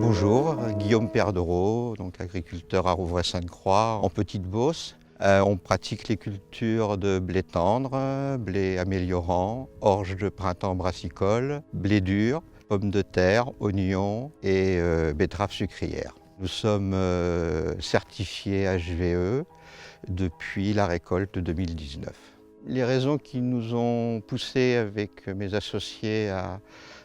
Bonjour, Guillaume Perdereau, donc agriculteur à Rouvray-Sainte-Croix en Petite-Beauce. On pratique les cultures de blé tendre, blé améliorant, orge de printemps brassicole, blé dur, pommes de terre, oignons et betteraves sucrières. Nous sommes certifiés HVE depuis la récolte 2019. Les raisons qui nous ont poussés avec mes associés à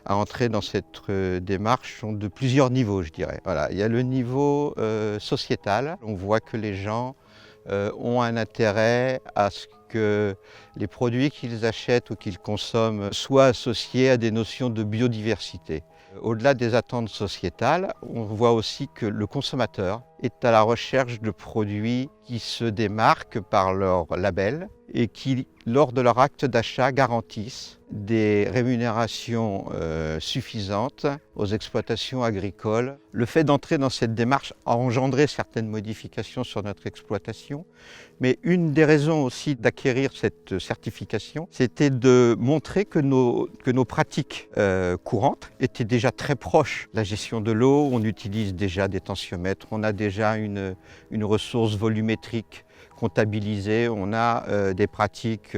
entrer dans cette démarche sont de plusieurs niveaux, je dirais. Voilà. Il y a le niveau sociétal. On voit que les gens ont un intérêt à ce que les produits qu'ils achètent ou qu'ils consomment soient associés à des notions de biodiversité. Au-delà des attentes sociétales, on voit aussi que le consommateur est à la recherche de produits qui se démarquent par leur label et qui, lors de leur acte d'achat, garantissent des rémunérations suffisantes aux exploitations agricoles. Le fait d'entrer dans cette démarche a engendré certaines modifications sur notre exploitation, mais une des raisons aussi d'acquérir cette certification, c'était de montrer que nos pratiques courantes étaient déjà très proches. La gestion de l'eau, on utilise déjà des tensiomètres, on a déjà une ressource volumétrique comptabilisée, on a des pratiques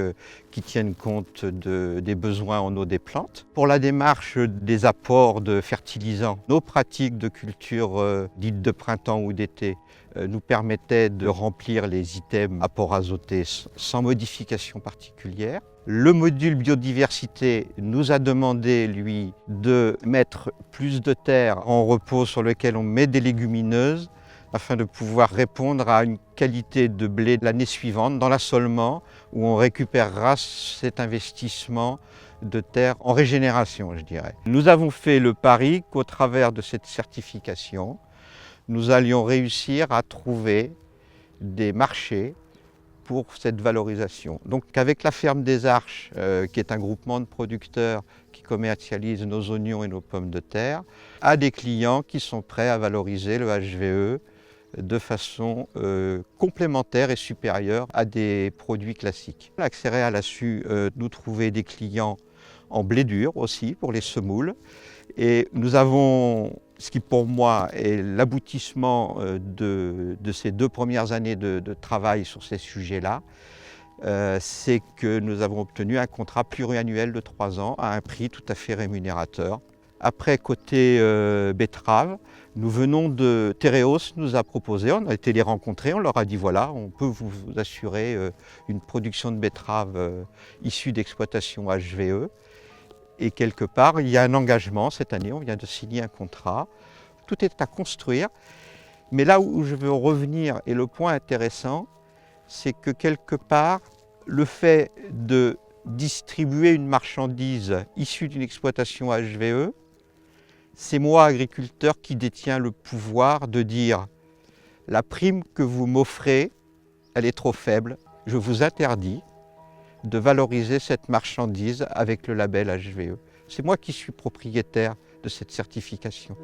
qui tiennent compte des besoins en eau des plantes. Pour la démarche des apports de fertilisants, nos pratiques de culture dites de printemps ou d'été nous permettaient de remplir les items apports azotés sans modification particulière. Le module biodiversité nous a demandé, lui, de mettre plus de terre en repos sur lequel on met des légumineuses afin de pouvoir répondre à une qualité de blé l'année suivante dans l'assolement où on récupérera cet investissement de terre en régénération, je dirais. Nous avons fait le pari qu'au travers de cette certification, nous allions réussir à trouver des marchés pour cette valorisation. Donc avec la ferme des Arches, qui est un groupement de producteurs qui commercialise nos oignons et nos pommes de terre, à des clients qui sont prêts à valoriser le HVE de façon complémentaire et supérieure à des produits classiques. L'Accéréal a su nous trouver des clients en blé dur aussi pour les semoules. Et nous avons, ce qui pour moi est l'aboutissement de ces 2 premières années de travail sur ces sujets-là, c'est que nous avons obtenu un contrat pluriannuel de 3 ans à un prix tout à fait rémunérateur. Après, côté betterave, nous venons de Tereos nous a proposé, on a été les rencontrer, on leur a dit voilà, on peut vous assurer une production de betterave issue d'exploitation HVE. Et quelque part, il y a un engagement cette année, on vient de signer un contrat. Tout est à construire. Mais là où je veux revenir, et le point intéressant, c'est que quelque part, le fait de distribuer une marchandise issue d'une exploitation HVE, c'est moi, agriculteur, qui détiens le pouvoir de dire « la prime que vous m'offrez, elle est trop faible, je vous interdis de valoriser cette marchandise avec le label HVE ». C'est moi qui suis propriétaire de cette certification.